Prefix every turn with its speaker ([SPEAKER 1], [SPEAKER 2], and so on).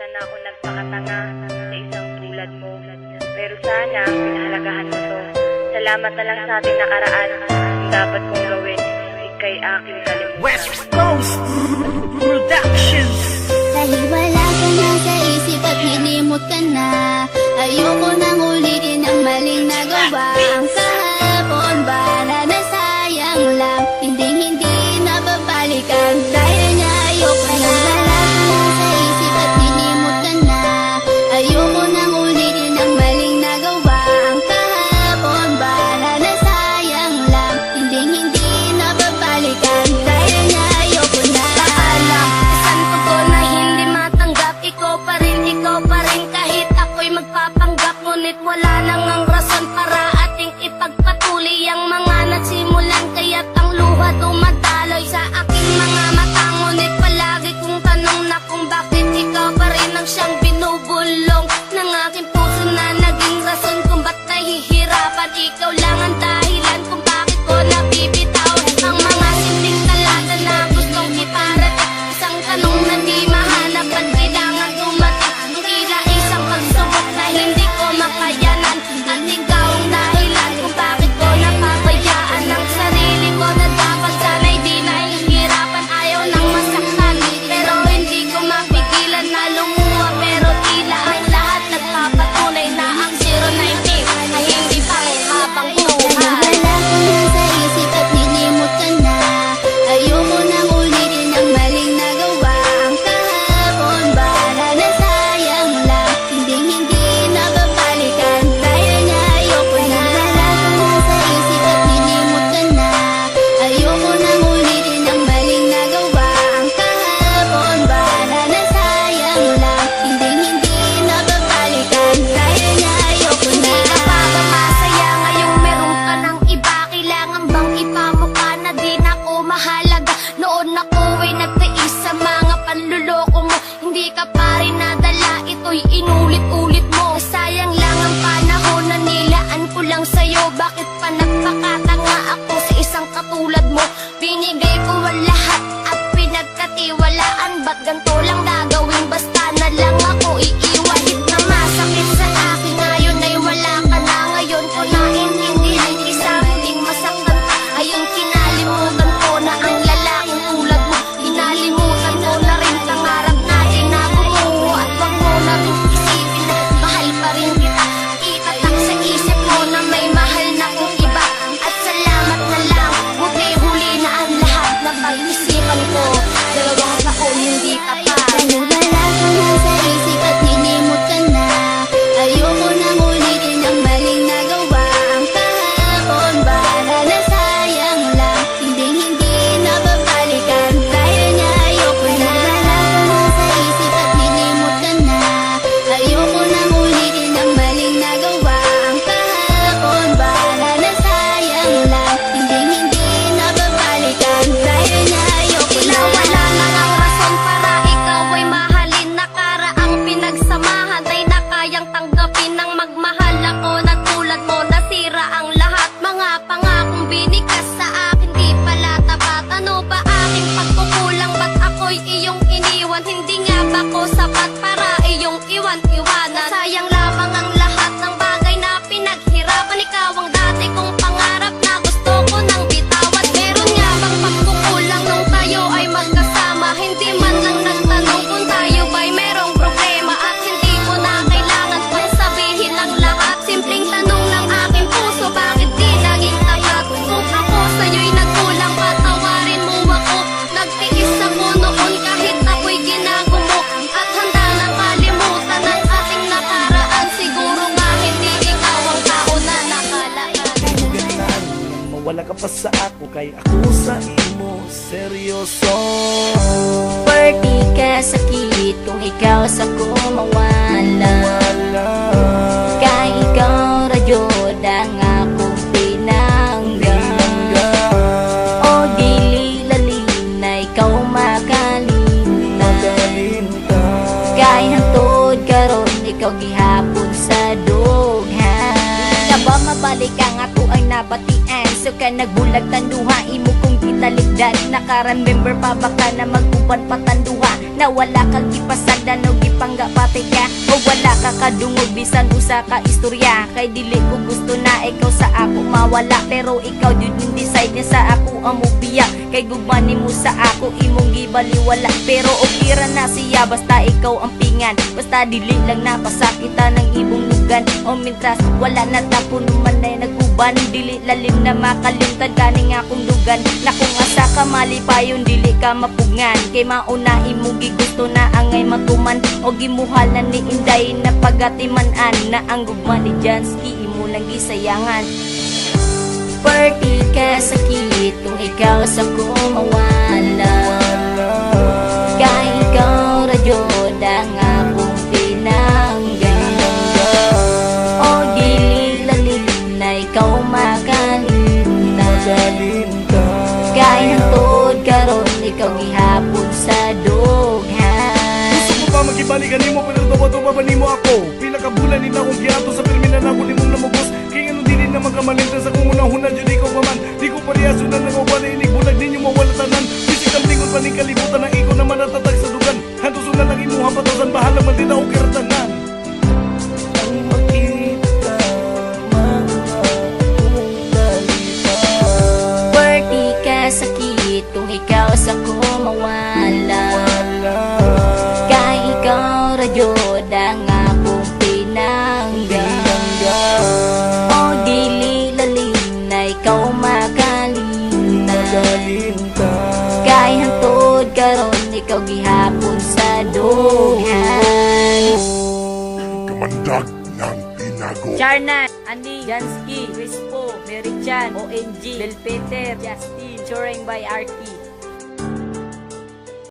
[SPEAKER 1] Minsan ako nagpakatanga sa isang tulad mo, pero sana pinahalagahan mo to. Salamat na lang sa ating nakaraan. Ang dapat kong gawin, ika'y aking kalimutan.
[SPEAKER 2] West Coast Productions.
[SPEAKER 3] Dahil wala ka na sa isip at nilimot ka na, ayoko nang ulitin ang maling nagawa. Ang kahapon ba na nasayang lang, hindi nababalikan. Dahil niya ayoko na. Wala ka na sa isip at nilimot ka na, ayoko nang ulitin ang maling nagawa. Ang kahapon ba na nasayang lang, hindi nababalikan. Dahil niya ayoko na. Paalam, isang tugon na hindi matanggap. Ikaw pa rin kahit ako'y magpapanggap. Ngunit wala nang ang rason para ating ipagpatuloy ang mga nagsimulan. Kaya't ang luha dumadaloy sa aking mga mata. Ngunit palagi kong tanong na kung bakit ikaw pa rin ang siyang binubulong ng aking puso na naging rason kung ba't nahihirapan. Ikaw lang ang dahilan kung bakit ko nabibitaw ang mga simpleng talata na gustong iparating. Isang tanong na di mahanap at kailangan dumating. Ang tila isang pagsubok na hindi ko makayanan. At ikaw ang dahilan kung bakit ko napabayaan ang sarili ko na dapat sana'y di nahihirapan. Ayaw nang masaktan, pero hindi ko mapigilan na lumuha. Pero tila ang lahat nagpapatunay na ang 019 ay hindi pa habang buhay. Wala ko na sa isip at nilimot ka na, ayoko nang ulitin ang maling nagawa. Ang kahapon ba na nasayang lang, hindi nababalikan. Dahil niya ayoko na. Wala ko na sa isip at nilimot ka na, ayoko nang ulitin ang maling nagawa. Ang kahapon ba na nasayang lang, hindi nababalikan. Dahil niya ayoko na. Hindi ka pa ba masaya ngayong meron ka ng iba? Kailangan bang ipamukha na di na ako mahalaga? Noon ako ay nagtiis sa mga panluloko mo. Hindi ka pa rin nadala, ito'y inulit-ulit mo. Sayang lang ang panahon na nilaan ko lang sa'yo. Bakit pa nagpakatanga ako sa isang katulad mo? Binigay ko ang lahat at pinagkatiwalaan. Ba't ganito lang gagawin? Basta na lang ako iiwahit na masakit sa akin. Ngayon ay wala ka na. Ngayon ko naintindihan isa muling masaktan ka. Ayun kinalimutan ko na ang lalaking tulad mo. Kinalimutan ko na rin pangarap natin na bumuo. At wag mo na rin isipin na mahal pa rin kita. Itatak sa isip mo na may mahal na kong iba. At salamat na lang, huli na ang lahat na pag-isipan ko. 2 taon hindi ka pa. Dahil wala ka na sa isip at nilimot ka na, ayoko nang ulitin ang maling nagawa. Ang kahapon ba na nasayang lang, hindi nababalikan. Dahil niya ayoko na. Wala ka na sa isip at nilimot ka na, ayoko nang ulitin ang maling nagawa. Ang kahapon ba na nasayang lang, hindi nababalikan. Dahil niya ayoko na. Wala nang ang rason para ikaw ay mahalin. Nakaraang pinagsamahan ay nakayang tanggapin ng magmahal ako na tulad mo. Nasira ang lahat, mga pangakong binigkas sa akin di pala tapat. Ano ba aking pagkukulang? Ba't ako'y iyong iniwan? Hindi nga ba ko sapat para iyong iwan-iwanan? Sayang lamang ang lahat ng bagay na pinaghirapan. Ikaw ang dati kong pangarap na gusto ko nang bitawan. Meron nga bang pagkukulang nung tayo ay magkasama? Hindi man lang nagtanong kung tayo ba'y merong problema. At hindi ko na kailangan pang sabihin ang lahat. Simpleng tanong ng aking puso, bakit di naging tapat? Kung ako sa'yo'y nagkulang, patawarin mo ako. Nagtiis ako noon kahit ako'y ginagumo. At handa nang kalimutan ang ating nakaraan. Siguro nga hindi ikaw ang tao na nakalaan.
[SPEAKER 2] Mawala ka pa sa ako, kay ako sa imo seryoso.
[SPEAKER 3] Party ka sa kilit kung ikaw sa kumawala. Kay ikaw radyod ang akong pinangga. O dili lalin na ikaw makalinta. Kay hantod karon ikaw gihapon sa dughan. Na ba mabalik ang ako ang nabatian? So ka nagbulag tanduha imo kong
[SPEAKER 4] talikdan. Naka-remember pa baka na mag-uban patanduha, na wala kang ipasagdan o gipangga pati ka, o wala ka kadungog bisan usa ka istorya. Kay dili ko gusto na ikaw sa ako mawala, pero ikaw jud yung decide niya sa ako ang mubiya. Kay gugmani mo sa ako imong gibaliwala, pero okay ra na siya basta ikaw ang pingan. Basta dili lang napasakita ng ibong lugan, o mintras wala na tapon man ay naguban. Dili lalim na makalimtan kaning akong lugan, na kung asa ka malipayon dili ka mapugngan. Kay mauna imong gigusto na angay matuman, o gimuhal na ni Inday na pagatimanan, na ang gugma ni Jansky imo lang gisayangan. Party ka sakit kung ikaw sa kumawala, kay ikaw radyod ang akong pinanggalinda, o dili lalim na ikaw makalinta, kay hantod karon ikaw gihapon sa dughan.
[SPEAKER 2] Gusto ko pa magibalikan nimo pero tuwa-tuwa ba nimo ako? Pila ka bulan nila akong giato sa perminan ako nimong namugos. Kaya ganun dili na magkamalintan sa kung unang-hunan dyan ikaw pa man. Di ko pariyaso na nangawala inig bulag ninyo mawala tanan. Bisik ang lingon pa ning kalibutan na ikaw naman natatag sa dugan. Hantuso na lang imuha patasan bahala man din ako kiratanan. Ang makita mga dalita.
[SPEAKER 4] Party ka sakit kung ikaw sa kumawala, kay ikaw radyod ang akong pinangga, o dili lalim na ikaw makalinta, kay hantod karon ikaw gihapon sa dughan.
[SPEAKER 5] Kamandag ng Pinago.
[SPEAKER 4] Charnan, Ani, Jansky, Crispo, Mary Chan, ONG, Belpeter, Justin, Turing by Arky.